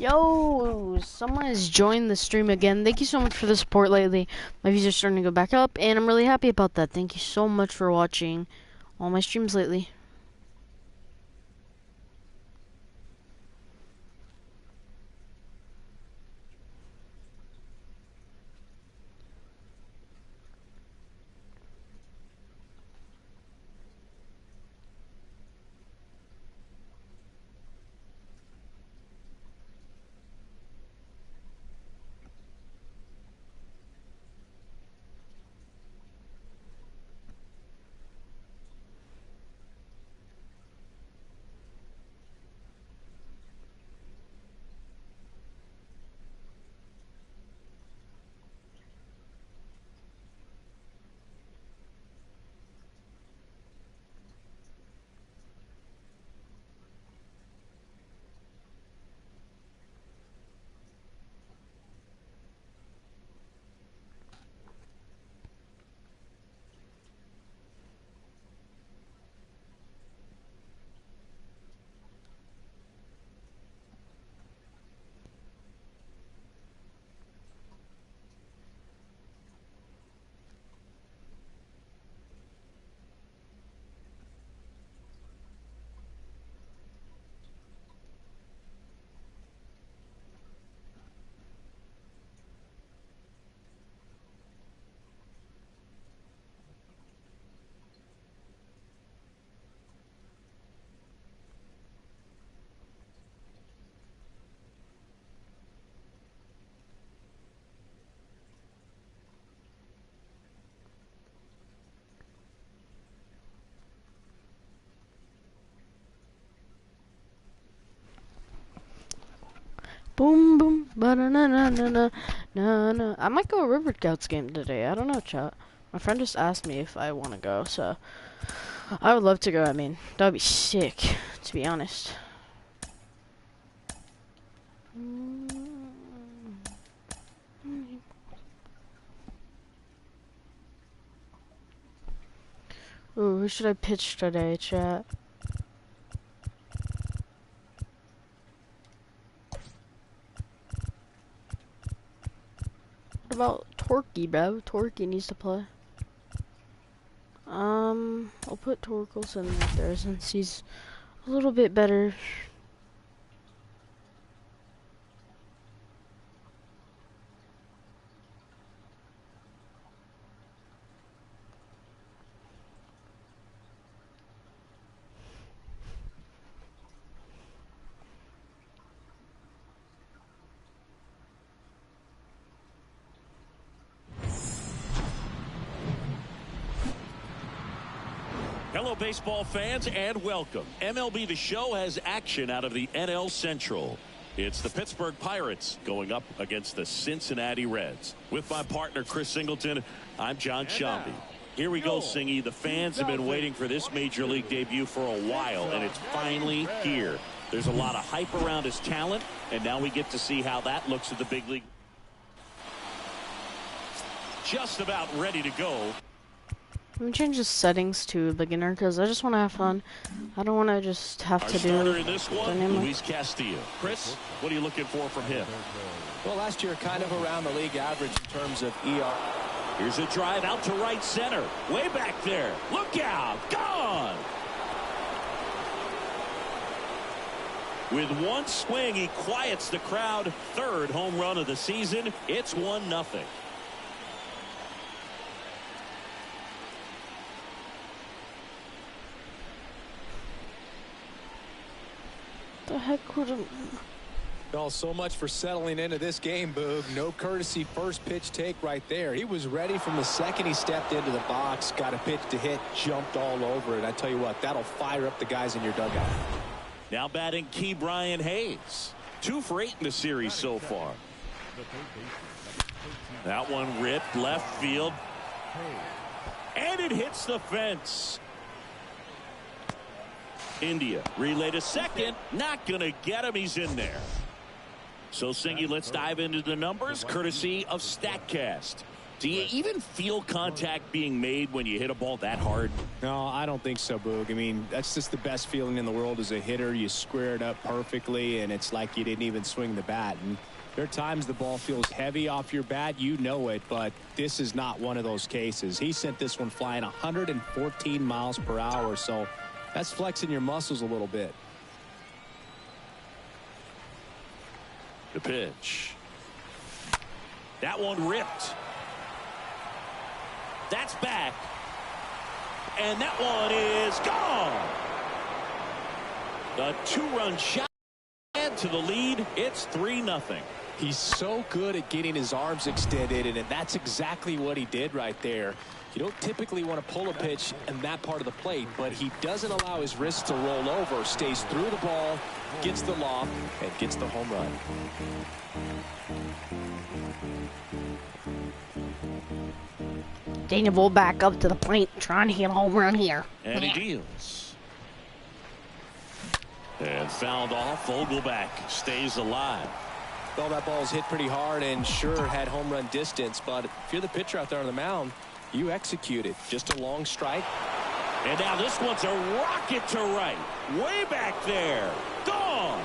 Yo, someone has joined the stream again. Thank you so much for the support lately. My views are starting to go back up, and I'm really happy about that. Thank you so much for watching all my streams lately. Boom, boom, ba na na na na na na na. I might go a River Scouts game today. I don't know, chat. My friend just asked me if I want to go, so I would love to go. I mean, that would be sick, to be honest. Ooh, who should I pitch today, chat? What about Torquay, bro? Torquay needs to play. I'll put Torkelson right there since he's a little bit better. Hello, baseball fans, and welcome. MLB The Show has action out of the NL Central. It's the Pittsburgh Pirates going up against the Cincinnati Reds. With my partner, Chris Singleton, I'm John Shambi. Here we go, Singy. The fans have been waiting for this Major League debut for a while, and it's finally here. There's a lot of hype around his talent, and now we get to see how that looks at the big league. Just about ready to go. Let me change the settings to beginner because I just want to have fun. I don't want to just have to do in this one, Luis Castillo. Chris, what are you looking for from him? Well, last year kind of around the league average in terms of ER. Here's a drive out to right center. Way back there. Look out. Gone. With one swing, he quiets the crowd. Third home run of the season. It's 1-0. The heck would have... Well, so much for settling into this game, Boog. No courtesy first pitch take right there. He was ready from the second he stepped into the box, got a pitch to hit, jumped all over it. I tell you what, that'll fire up the guys in your dugout. Now batting key Brian Hayes. 2 for 8 in the series so far. That one ripped left field. And it hits the fence. India relay to second. Not going to get him. He's in there. So, Singy, let's dive into the numbers, courtesy of StatCast. Do you even feel contact being made when you hit a ball that hard? No, I don't think so, Boog. I mean, that's just the best feeling in the world as a hitter. You square it up perfectly, and it's like you didn't even swing the bat. And there are times the ball feels heavy off your bat. You know it, but this is not one of those cases. He sent this one flying 114 miles per hour, so that's flexing your muscles a little bit. The pitch. That one ripped. That's back. And that one is gone. The 2-run shot add to the lead. It's 3-0. He's so good at getting his arms extended, and that's exactly what he did right there. You don't typically want to pull a pitch in that part of the plate, but he doesn't allow his wrists to roll over, stays through the ball, gets the loft, and gets the home run. Daniel Bull back up to the plate, trying to hit a home run here. And he deals. And fouled off. Vogelback stays alive. Well, that ball's hit pretty hard and sure had home run distance, but if you're the pitcher out there on the mound, you execute it. Just a long strike. And now this one's a rocket to right. Way back there. Gone.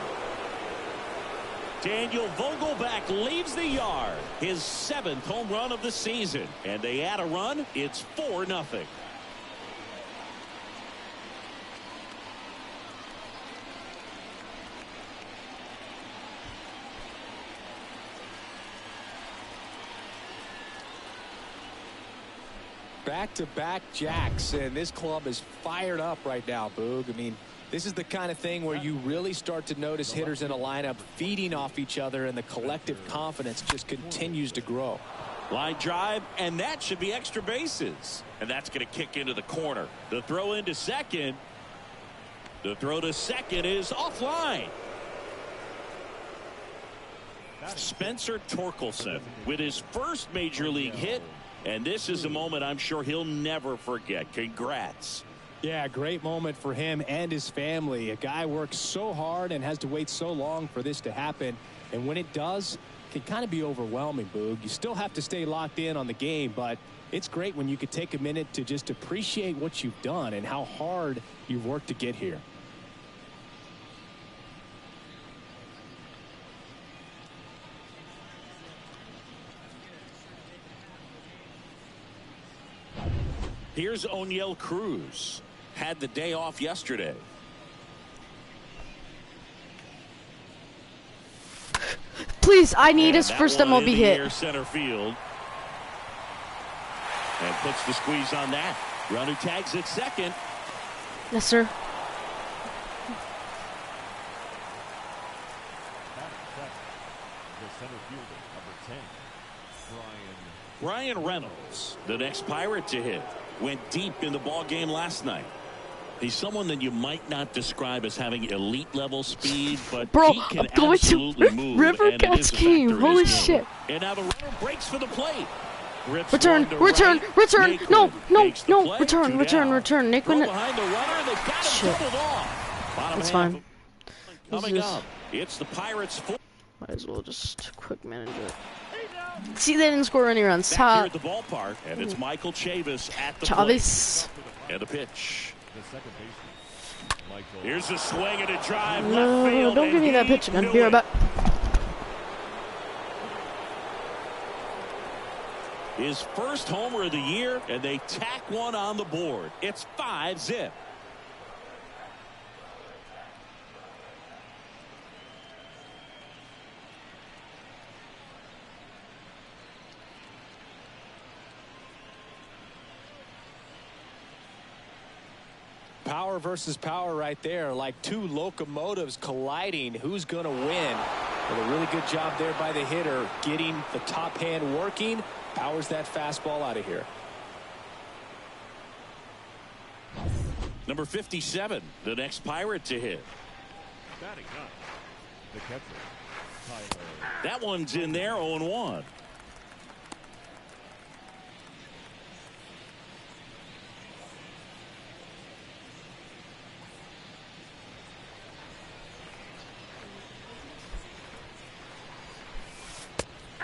Daniel Vogelback leaves the yard. His 7th home run of the season. And they add a run. It's 4-0. Back-to-back jacks, and this club is fired up right now, Boog. I mean, this is the kind of thing where you really start to notice hitters in a lineup feeding off each other, and the collective confidence just continues to grow. Line drive, and that should be extra bases. And that's going to kick into the corner. The throw into second. The throw to second is offline. Spencer Torkelson with his first major league hit. And this is a moment I'm sure he'll never forget. Congrats. Yeah, great moment for him and his family. A guy works so hard and has to wait so long for this to happen. And when it does, it can kind of be overwhelming, Boog. You still have to stay locked in on the game, but it's great when you could take a minute to just appreciate what you've done and how hard you've worked to get here. Here's O'Neill Cruz. Had the day off yesterday. Please, I need his first MLB hit. Center field. And puts the squeeze on that. Runner tags at second. Yes, sir. Brian Reynolds, the next Pirate to hit, went deep in the ball game last night. He's someone that you might not describe as having elite level speed, but bro, he can I'm going absolutely to move. River Cats game. Holy shit! And now the runner breaks for the plate. Rips return. Right. No. Return. Nick win it. Behind the runner, they got him Shit. doubled off. Bottom It's half fine. Coming up, it's the Pirates' four. Might as well just quick manage it. See, they didn't score any runs. Back here at the ballpark, and it's Michael Chavis at the Chavis. plate. And the pitch. Here's a swing and a drive. No, left field, don't give me that pitch again. Be right back. His first homer of the year, and they tack one on the board. It's 5-zip. Power versus power right there, like two locomotives colliding. Who's going to win? But a really good job there by the hitter, getting the top hand working. Powers that fastball out of here. Number 57, the next Pirate to hit. Batting up, the catcher, Tyler. That one's in there, 0-1.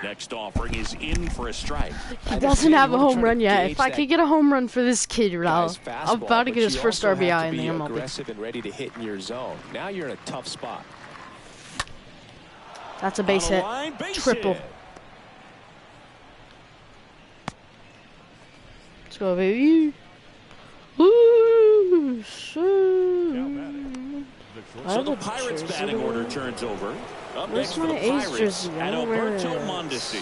Next offering is in for a strike. He doesn't have a home run yet. If I could get a home run for this kid, I'm about to get his first RBI in the MLB. Aggressive and ready to hit in your zone. Now you're in a tough spot. That's a base hit. Triple. Let's go, baby. Woo! So the Pirates batting order turns over. Up Where's next for my the ace Pirates jersey? and Alberto Mondesi.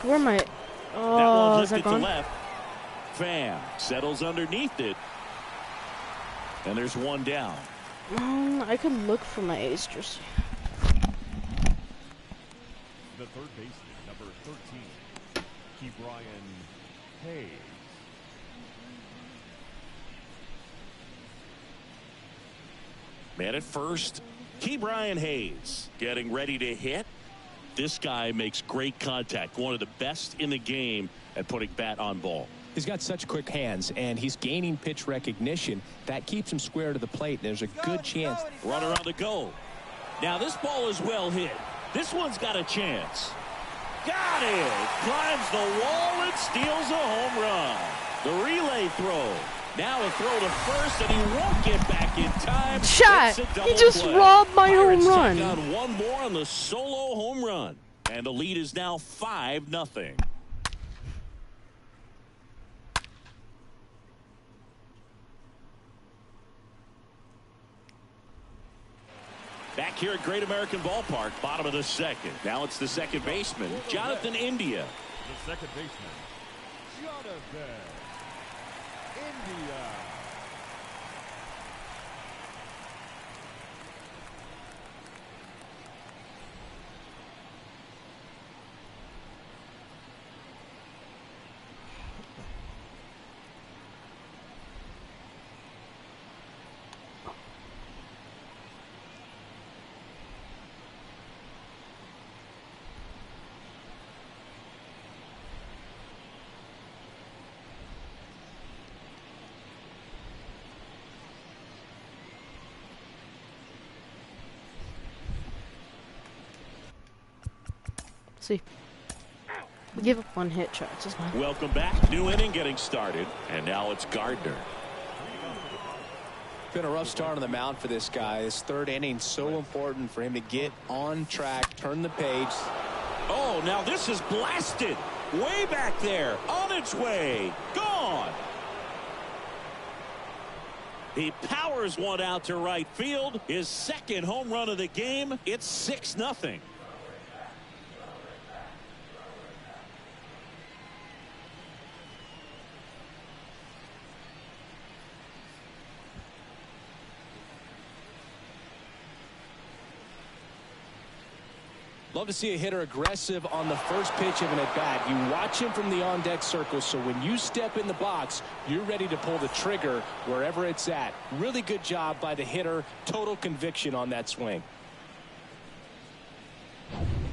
Where am I? That Oh, one is that lifted to gone? left. Pham settles underneath it. And there's one down. I could look for my ace jersey. The third baseman, number 13, Brian Hayes. Man at first, Brian Hayes getting ready to hit. This guy makes great contact. One of the best in the game at putting bat on ball. He's got such quick hands, and he's gaining pitch recognition. That keeps him square to the plate, and there's a good chance. Runner on the go. Now this ball is well hit. This one's got a chance. Got it! Climbs the wall and steals a home run. The relay throw. Now a throw to first, and he won't get back in time. Shot! He just robbed my home run. On one more on the solo home run. And the lead is now 5-0. Back here at Great American Ballpark, bottom of the second. Now it's the second baseman, Jonathan India. The second baseman, Jonathan India. See, we give up one hit, shots. It's fine. Welcome back. New inning getting started. And now it's Gardner. Been a rough start on the mound for this guy. His third inning so important for him to get on track, turn the page. Oh, now this is blasted. Way back there. On its way. Gone. He powers one out to right field. His second home run of the game. It's 6-0. Love to see a hitter aggressive on the first pitch of an at-bat. You watch him from the on-deck circle, so when you step in the box, you're ready to pull the trigger wherever it's at. Really good job by the hitter. Total conviction on that swing.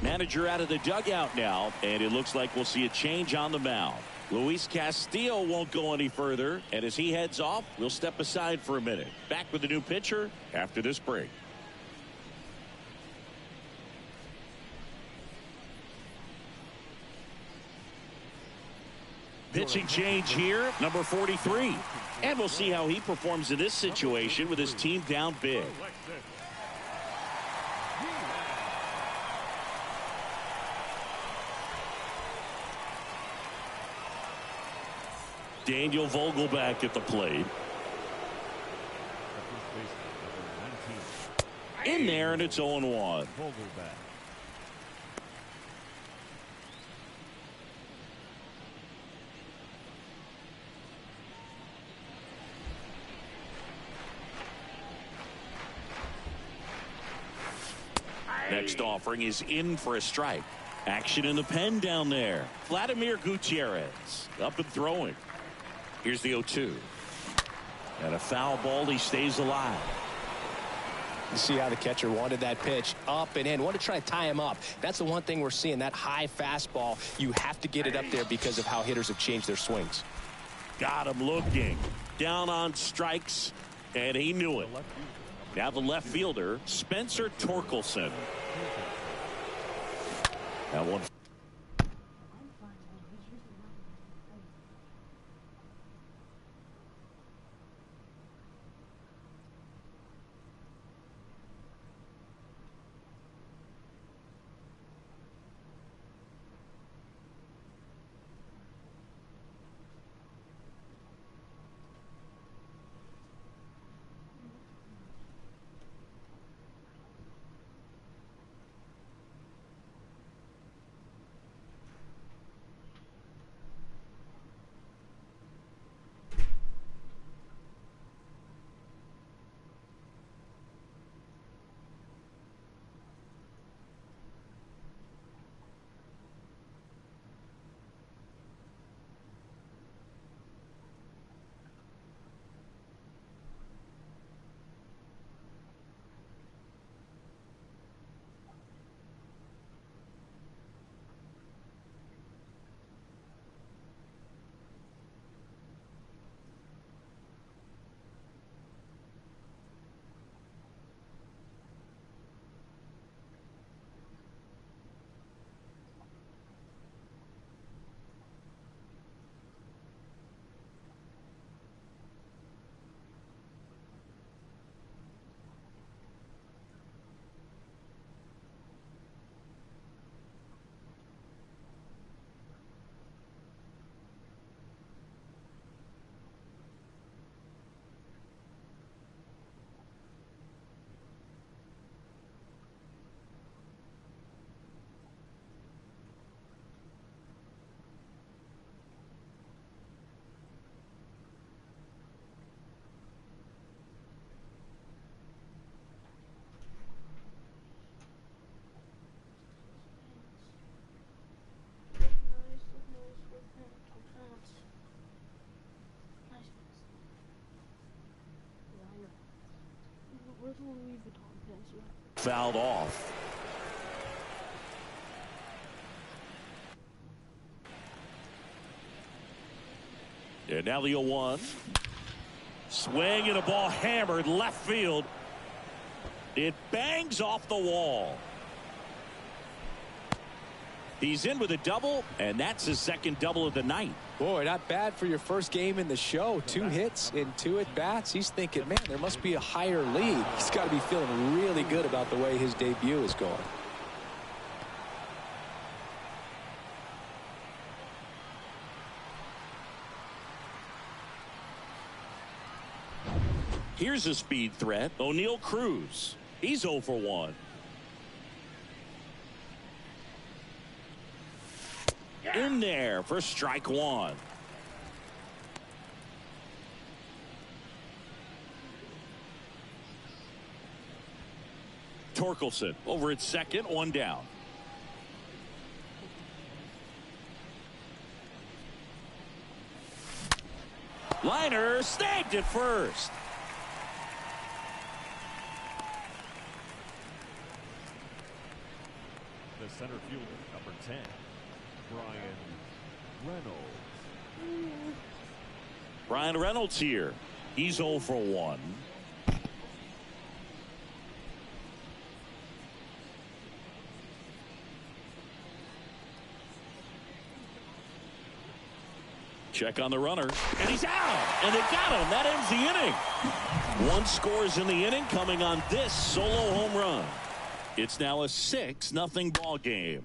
Manager out of the dugout now, and it looks like we'll see a change on the mound. Luis Castillo won't go any further, and as he heads off, we'll step aside for a minute. Back with the new pitcher after this break. Pitching change here, number 43. And we'll see how he performs in this situation with his team down big. Daniel Vogelback at the plate. In there, and it's 0-1. Vogelback. Next offering is in for a strike. Action in the pen down there. Vladimir Gutierrez up and throwing. Here's the 0-2. And a foul ball. He stays alive. You see how the catcher wanted that pitch up and in. Want to try to tie him up. That's the one thing we're seeing, that high fastball. You have to get it up there because of how hitters have changed their swings. Got him looking. Down on strikes, and he knew it. Now the left fielder, Spencer Torkelson. That one. Fouled off. And now the 0-1. Swing and a ball hammered left field. It bangs off the wall. He's in with a double, and that's his second double of the night. Boy, not bad for your first game in the show. 2 hits in 2 at-bats. He's thinking, man, there must be a higher league. He's got to be feeling really good about the way his debut is going. Here's a speed threat, O'Neal Cruz. He's 0 for 1. In there for strike 1. Torkelson over at second, 1 down. Liner snagged at first. The center fielder, number 10, Brian Reynolds. Brian Reynolds here. He's 0 for 1. Check on the runner, and he's out, and they got him. That ends the inning. 1 scores in the inning, coming on this solo home run. It's now a 6-0 ball game.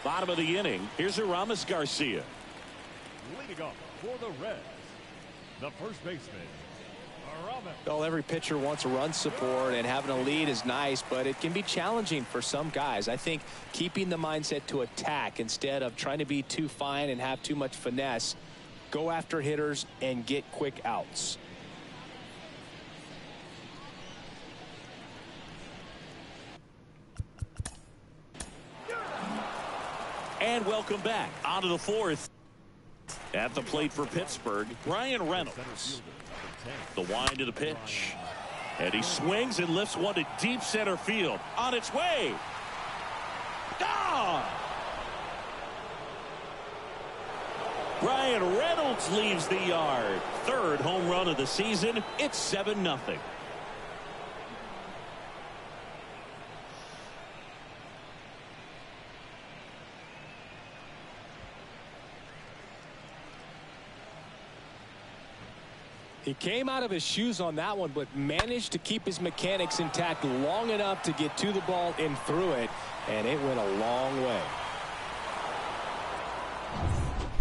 Bottom of the inning. Here's Aramis Garcia. Leading off for the Reds, the first baseman, Aramis. Well, every pitcher wants a run support, and having a lead is nice, but it can be challenging for some guys. I think keeping the mindset to attack instead of trying to be too fine and have too much finesse, go after hitters and get quick outs. And welcome back. On to the fourth. At the plate for Pittsburgh, Ryan Reynolds. The wind to the pitch. And he swings and lifts one to deep center field. On its way. Gone! Ryan Reynolds leaves the yard. Third home run of the season. It's 7-0. He came out of his shoes on that one, but managed to keep his mechanics intact long enough to get to the ball and through it, and it went a long way.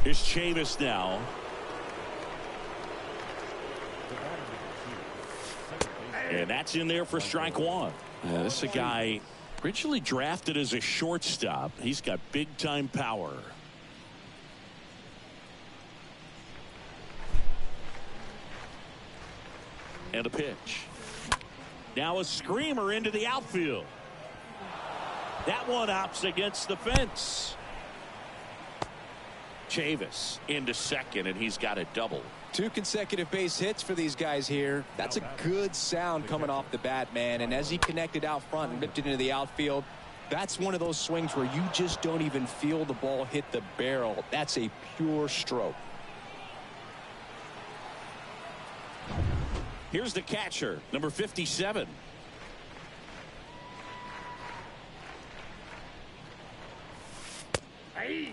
Here's Chavis now. And that's in there for strike one. This is a guy originally drafted as a shortstop. He's got big-time power. And a pitch. Now a screamer into the outfield. That one hops against the fence. Chavis into second, and he's got a double. 2 consecutive base hits for these guys here. That's a good sound coming off the bat, man. And as he connected out front and ripped it into the outfield, that's one of those swings where you just don't even feel the ball hit the barrel. That's a pure stroke. Here's the catcher, number 57. Hey.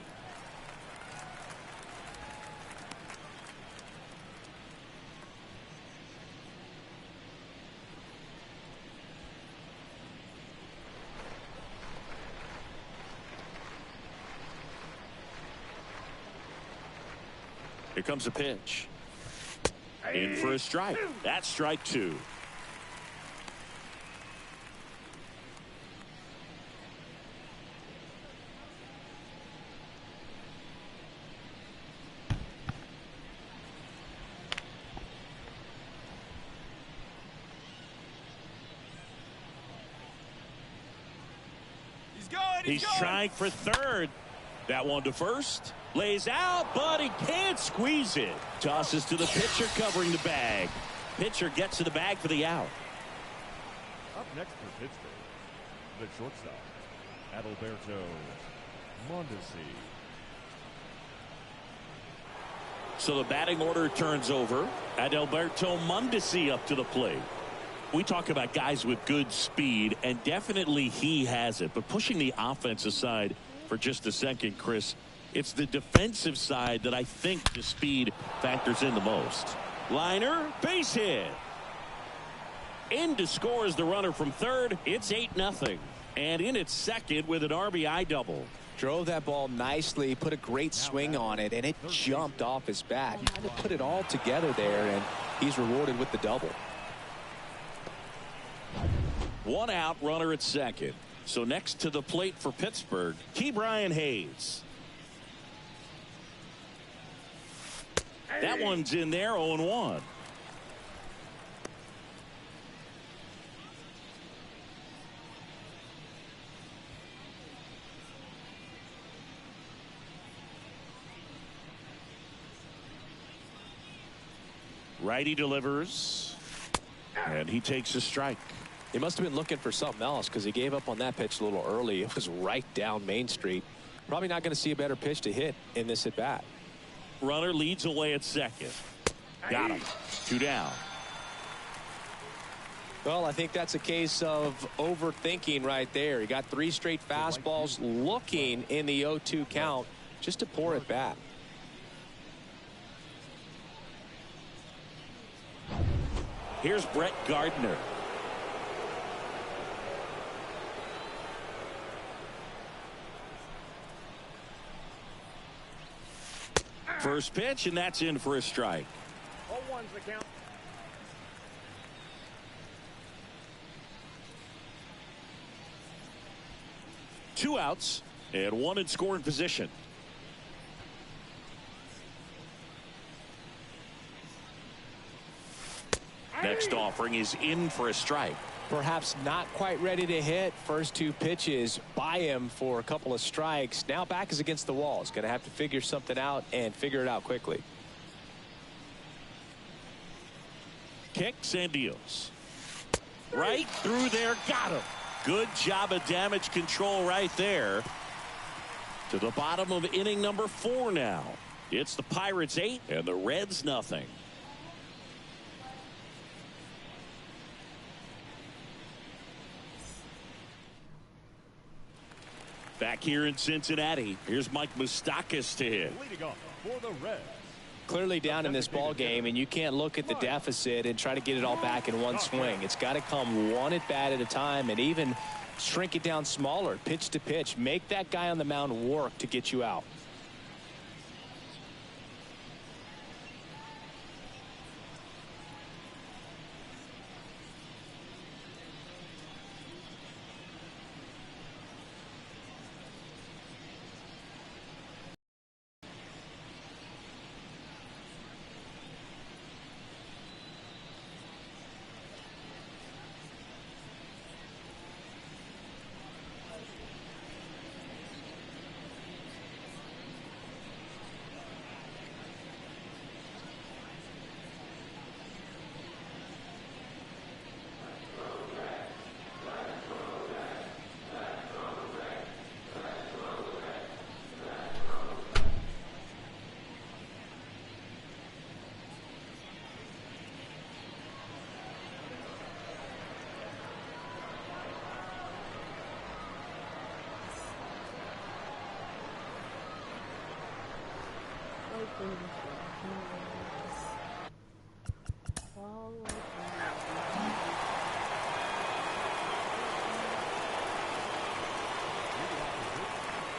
Here comes a pitch. In for a strike. That's strike 2. He's trying for third. That one to first. Lays out, but he can't squeeze it. Tosses to the pitcher covering the bag. Pitcher gets to the bag for the out. Up next for Pittsburgh, the shortstop, Adalberto Mondesi. So the batting order turns over. Adalberto Mondesi up to the plate. We talk about guys with good speed, and definitely he has it. But pushing the offense aside for just a second, Chris, it's the defensive side that I think the speed factors in the most. Liner, base hit. In to score is the runner from third. It's 8-0. And in at second with an RBI double. Drove that ball nicely, put a great swing on it, and it jumped off his bat. Kind of put it all together there, and he's rewarded with the double. 1 out, runner at second. So next to the plate for Pittsburgh, Ke'Bryan Hayes. That one's in there, 0-1. Righty delivers, and he takes a strike. He must have been looking for something else because he gave up on that pitch a little early. It was right down Main Street. Probably not going to see a better pitch to hit in this at bat. Runner leads away at second. Got him. 2 down. Well, I think that's a case of overthinking right there. He got 3 straight fastballs looking in the 0-2 count just to pour it back. Here's Brett Gardner. First pitch, and that's in for a strike. 0-1's the count. Two outs and one in scoring position. Next offering is in for a strike. Perhaps not quite ready to hit. First two pitches by him for a couple of strikes. Now back is against the wall. He's going to have to figure something out and figure it out quickly. Kicks and deals. Right through there. Got him. Good job of damage control right there. To the bottom of inning number 4 now. It's the Pirates 8 and the Reds nothing. Back here in Cincinnati, here's Mike Moustakas to hit. Leading off for the Reds. Clearly down in this ball game, and you can't look at the deficit and try to get it all back in one swing. It's got to come one at bat at a time, and even shrink it down smaller, pitch to pitch. Make that guy on the mound work to get you out.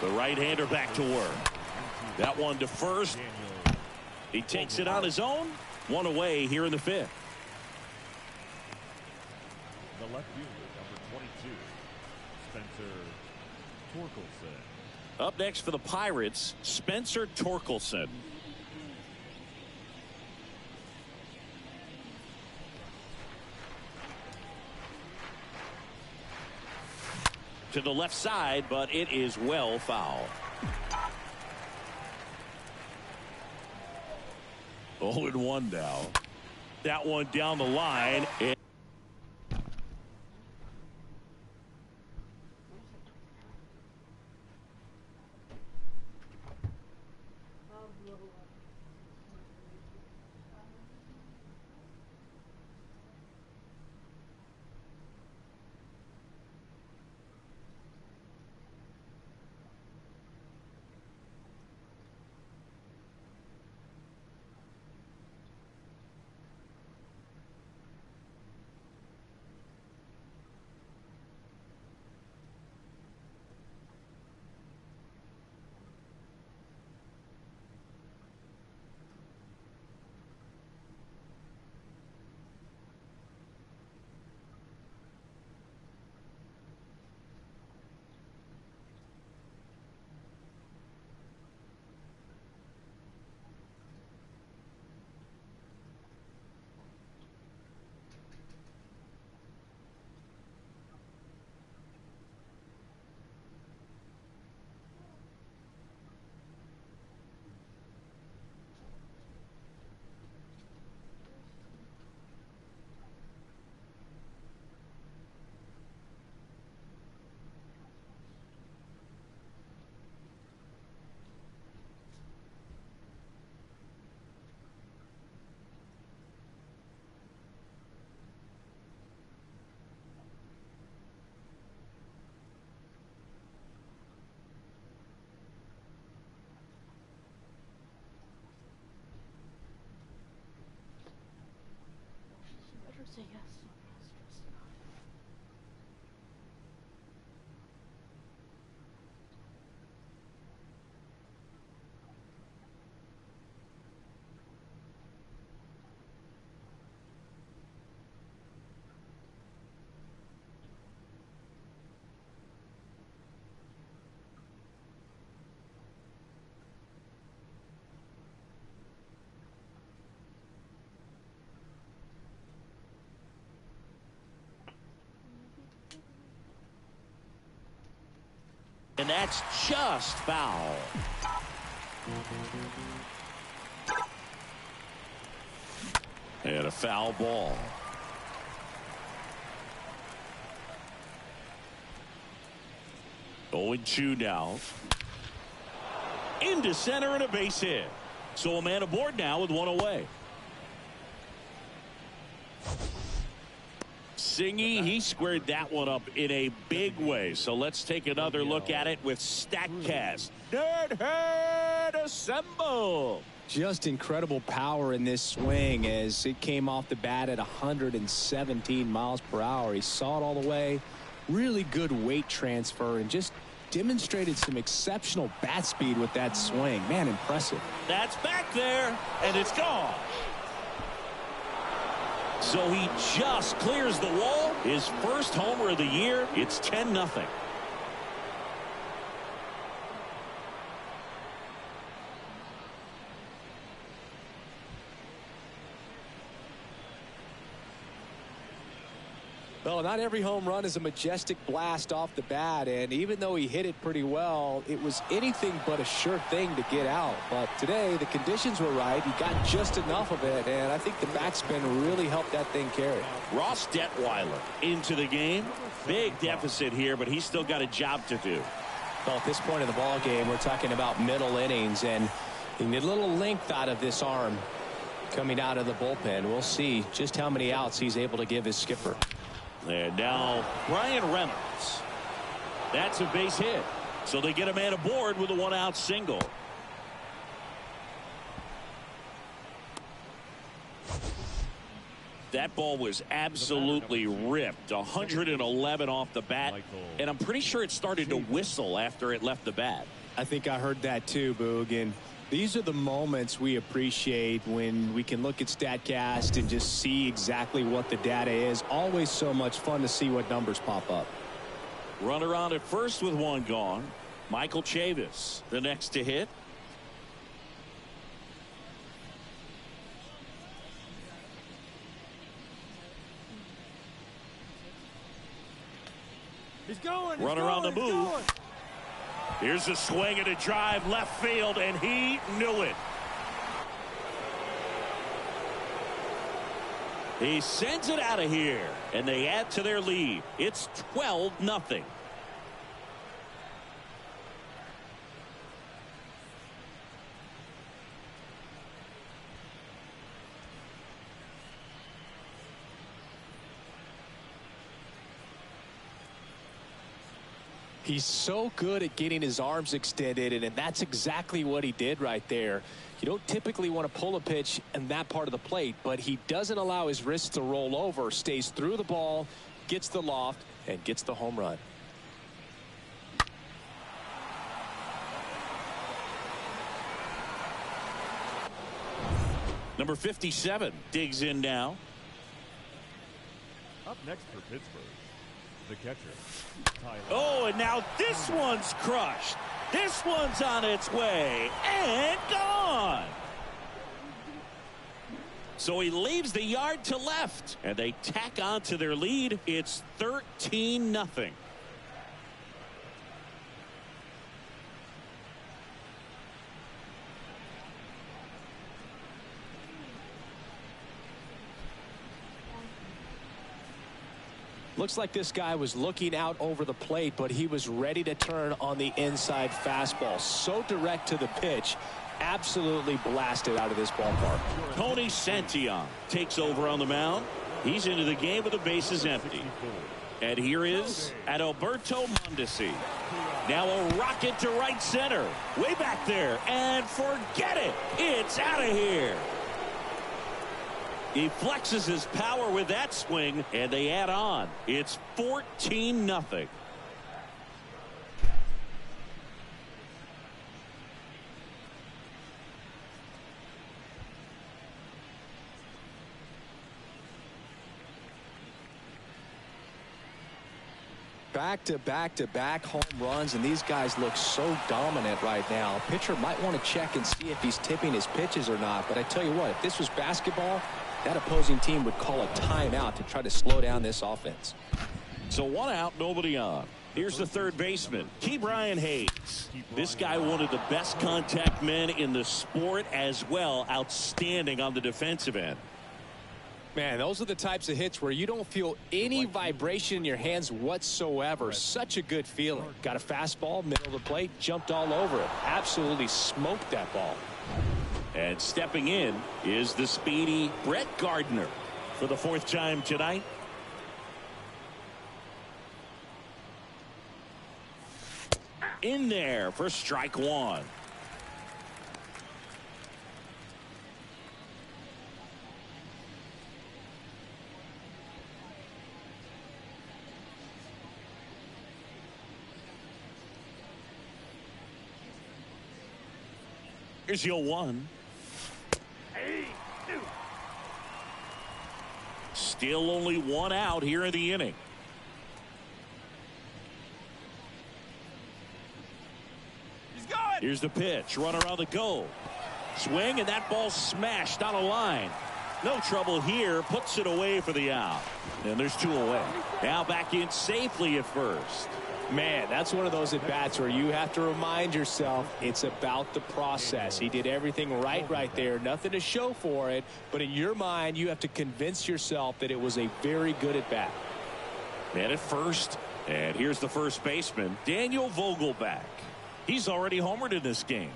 The right-hander back to work. That one to first. He takes it on his own. One away here in the 5th. The left fielder, number 22, Spencer Torkelson. Up next for the Pirates, Spencer Torkelson. To the left side, but it is well foul. 0-1 now. That one down the line. And that's just foul. And a foul ball. Going 2 now. Into center and a base hit. So a man aboard now with 1 away. Singy, he squared that one up in a big way. So let's take another look at it with StatCast. Nerdhead assemble. Just incredible power in this swing as it came off the bat at 117 miles per hour. He saw it all the way. Really good weight transfer and just demonstrated some exceptional bat speed with that swing. Man, impressive. That's back there, and it's gone. So he just clears the wall. His first homer of the year. It's 10-0. Well, not every home run is a majestic blast off the bat, and even though he hit it pretty well, it was anything but a sure thing to get out. But today, the conditions were right. He got just enough of it, and I think the backspin really helped that thing carry. Ross Detweiler into the game. Big deficit here, but he's still got a job to do. Well, at this point in the ball game, we're talking about middle innings, and you need a little length out of this arm coming out of the bullpen. We'll see just how many outs he's able to give his skipper. And now Brian Reynolds. That's a base hit. So they get a man aboard with a 1-out single. That ball was absolutely ripped. 111 off the bat. And I'm pretty sure it started to whistle after it left the bat. I think I heard that too, Boog. And these are the moments we appreciate when we can look at StatCast and just see exactly what the data is. Always so much fun to see what numbers pop up. Runner on at first with 1 gone. Michael Chavis, the next to hit. Runner on the move. Here's a swing and a drive left field, and he knew it. He sends it out of here, and they add to their lead. It's 12-0. He's so good at getting his arms extended, and that's exactly what he did right there. You don't typically want to pull a pitch in that part of the plate, but he doesn't allow his wrists to roll over, stays through the ball, gets the loft, and gets the home run. Number 57 digs in now. Up next for Pittsburgh, the catcher, Tyler. Oh, and now this one's crushed. This one's on its way and gone. So he leaves the yard to left, and they tack on to their lead. It's 13-0. Looks like this guy was looking out over the plate, but he was ready to turn on the inside fastball. So direct to the pitch. Absolutely blasted out of this ballpark. Tony Santillan takes over on the mound. He's into the game with the bases empty. And here is Adalberto Mondesi. Now a rocket to right center. Way back there. And forget it. It's out of here. He flexes his power with that swing, and they add on. It's 14-0. Back-to-back-to-back home runs, and these guys look so dominant right now. Pitcher might want to check and see if he's tipping his pitches or not, but I tell you what, if this was basketball, that opposing team would call a timeout to try to slow down this offense. So 1 out, nobody on. Here's the third baseman, Brian Hayes. This guy, one of the best contact men in the sport as well. Outstanding on the defensive end. Man, those are the types of hits where you don't feel any vibration in your hands whatsoever. Such a good feeling. Got a fastball, middle of the plate, jumped all over it. Absolutely smoked that ball. And stepping in is the speedy Brett Gardner for the fourth time tonight. In there for strike one. Here's your 1. Still only 1 out here in the inning. Here's the pitch. Runner on the go. Swing, and that ball smashed on a line. No trouble here. Puts it away for the out. And there's 2 away. Now back in safely at first. Man, that's one of those at-bats where you have to remind yourself it's about the process. He did everything right there. Nothing to show for it. But in your mind, you have to convince yourself that it was a very good at-bat. Man at first. And here's the first baseman, Daniel Vogelbach. He's already homered in this game.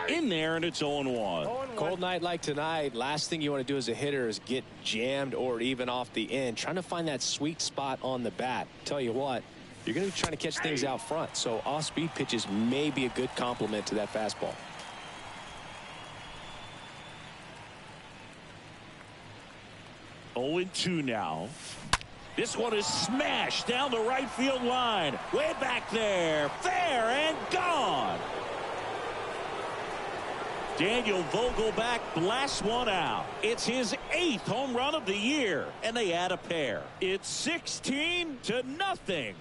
In there, and it's 0-1. Cold night like tonight, last thing you want to do as a hitter is get jammed or even off the end. Trying to find that sweet spot on the bat. Tell you what, you're going to be trying to catch things out front. So off-speed pitches may be a good complement to that fastball. Oh, 0-2 now. This one is smashed down the right field line. Way back there. Fair and gone. Daniel Vogelbach blasts one out. It's his 8th home run of the year, and they add a pair. It's 16-0.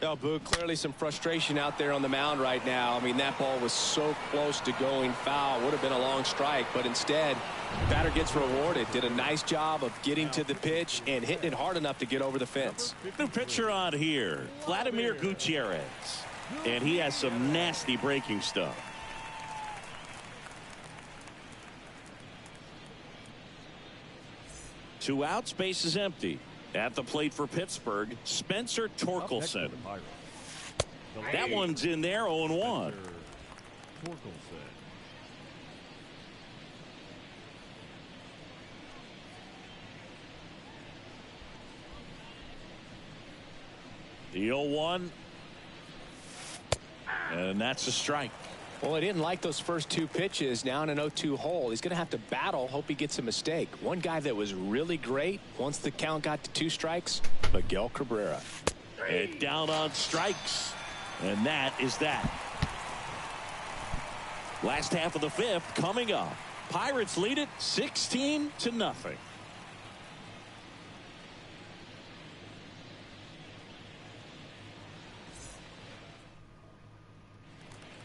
Oh, Boog, clearly some frustration out there on the mound right now. I mean, that ball was so close to going foul. Would have been a long strike, but instead, batter gets rewarded. Did a nice job of getting to the pitch and hitting it hard enough to get over the fence. New pitcher on here, Vladimir Gutierrez. And he has some nasty breaking stuff. Two outs, base is empty. At the plate for Pittsburgh, Spencer Torkelson. That one's in there, 0-1. The 0-1. And that's a strike. Well, he didn't like those first 2 pitches. Now in an 0-2 hole, he's going to have to battle. Hope he gets a mistake. One guy that was really great once the count got to 2 strikes, Miguel Cabrera. And down on strikes. And that is that. Last half of the 5th coming up. Pirates lead it 16-0.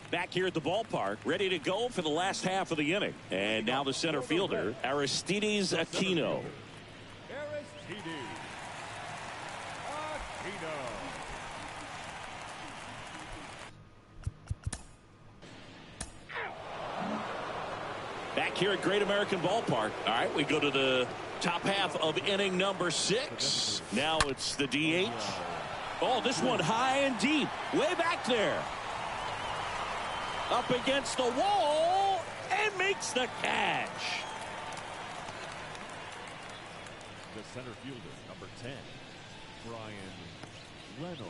Back here at the ballpark, ready to go for the last half of the inning. And now the center fielder, Aristides Aquino. Back here at Great American Ballpark. All right, we go to the top half of inning number 6. Now it's the DH. Oh, this one high and deep. Way back there. Up against the wall and makes the catch. The center fielder, number 10, Brian Reynolds.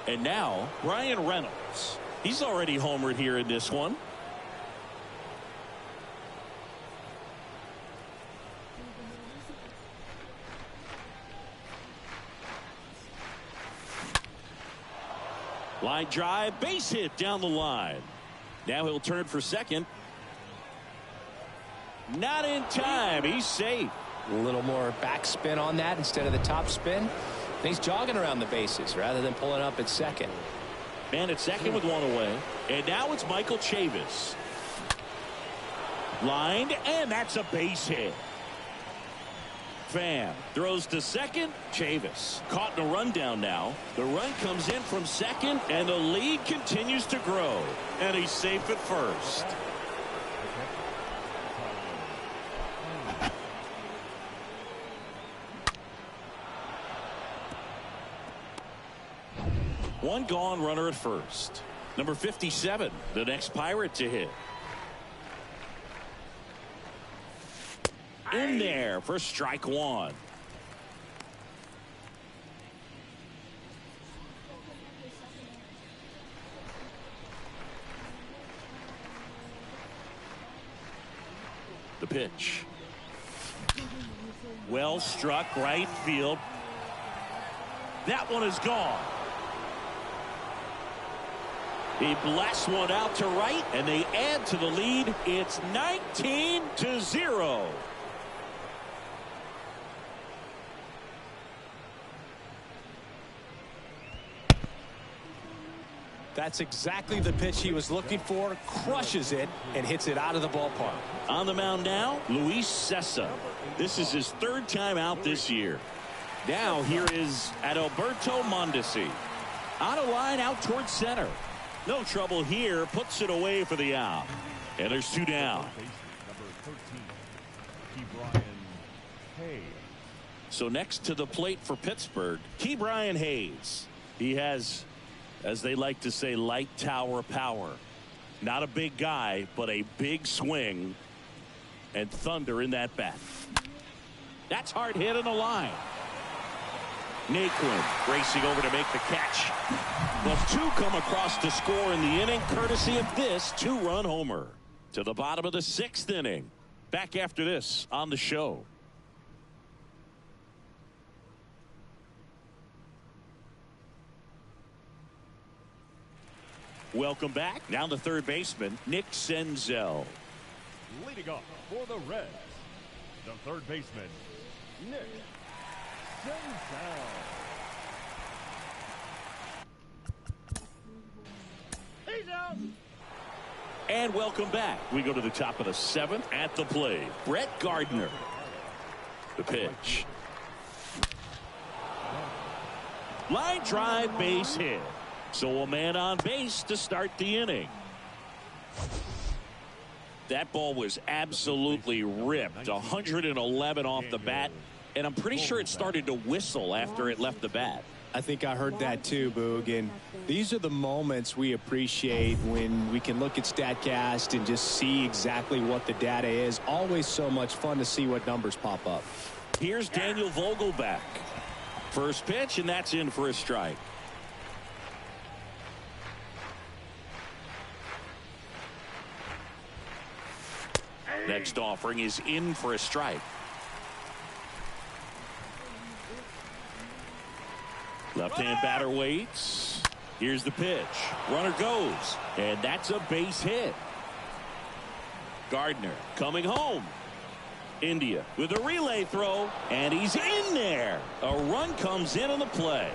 And now Brian Reynolds. He's already homered here in this one. Line drive, base hit down the line. Now he'll turn for second. Not in time. He's safe. A little more backspin on that instead of the top spin. And he's jogging around the bases rather than pulling up at second. Man at second with one away. And now it's Michael Chavis. Lined, and that's a base hit. Pham throws to second. Chavis caught in a rundown now. The run comes in from second, and the lead continues to grow. And he's safe at first. One gone, runner at first. Number 57, the next Pirate to hit. In there for strike one. The pitch. Well struck, right field. That one is gone. He blasts one out to right, and they add to the lead. It's 19-0. That's exactly the pitch he was looking for. Crushes it and hits it out of the ballpark. On the mound now, Luis Cessa. This is his third time out this year. Now here is Adalberto Mondesi. On a line out towards center. No trouble here. Puts it away for the out. And there's two down. So next to the plate for Pittsburgh, Ke'Bryan Hayes. He has, as they like to say, light tower power. Not a big guy, but a big swing. And thunder in that bat. That's hard hit on the line. Naquin racing over to make the catch. Plus two come across to score in the inning, courtesy of this two-run homer. To the bottom of the sixth inning. Back after this on the show. Welcome back. Now the third baseman, Nick Senzel. Leading off for the Reds, the third baseman, Nick Senzel. He's out. And welcome back. We go to the top of the seventh. At the plate, Brett Gardner. The pitch. Line drive, base hit. So a man on base to start the inning. That ball was absolutely ripped. 111 off the bat. And I'm pretty sure it started to whistle after it left the bat. I think I heard that too, Boog. And these are the moments we appreciate when we can look at StatCast and just see exactly what the data is. Always so much fun to see what numbers pop up. Here's Daniel Vogelbach. First pitch, and that's in for a strike. Next offering is in for a strike. Left-hand batter waits. Here's the pitch. Runner goes. And that's a base hit. Gardner coming home. India with a relay throw. And he's in there. A run comes in on the play.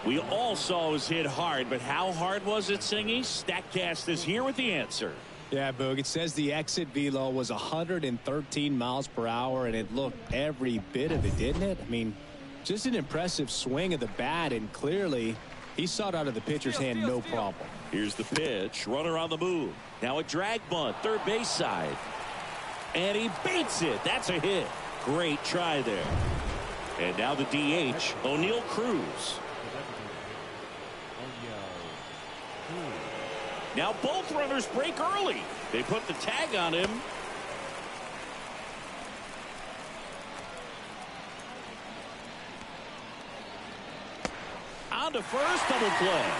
We all saw it was hit hard, but how hard was it, Singy? StatCast is here with the answer. Yeah, Boog, it says the exit velo was 113 miles per hour, and it looked every bit of it, didn't it? I mean, just an impressive swing of the bat, and clearly he saw it out of the pitcher's hand no problem. Here's the pitch. Runner on the move. Now a drag bunt, third base side. And he beats it. That's a hit. Great try there. And now the DH, O'Neal Cruz. Now both runners break early. They put the tag on him. On to first, double play.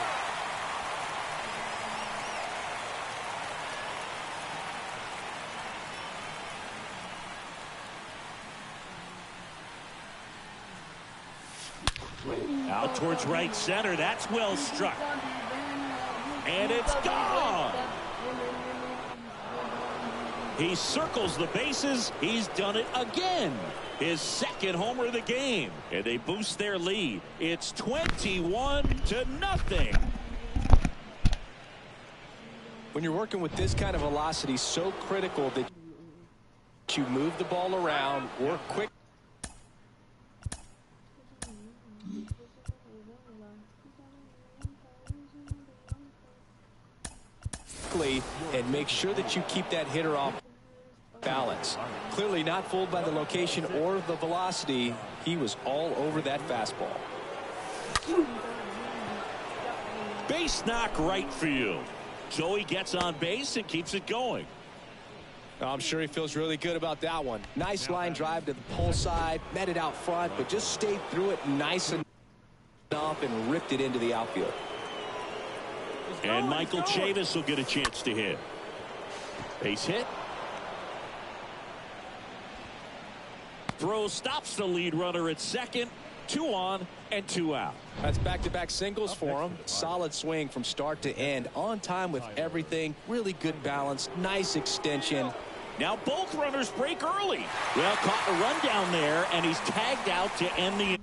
Out towards right center. That's well struck. And it's gone. He circles the bases. He's done it again. His second homer of the game. And they boost their lead. It's 21-0. When you're working with this kind of velocity, so critical that you move the ball around, work quick. And make sure that you keep that hitter off balance. Clearly not fooled by the location or the velocity. He was all over that fastball. Base knock right field. Joey gets on base and keeps it going. I'm sure he feels really good about that one. Nice line drive to the pull side, met it out front, but just stayed through it nice enough and ripped it into the outfield. And Michael Chavis will get a chance to hit. Base hit. Throw stops the lead runner at second. 2 on and 2 out. That's back-to-back singles for him. Solid swing from start to end. On time with everything. Really good balance. Nice extension. Now both runners break early. Well, caught a run down there, and he's tagged out to end the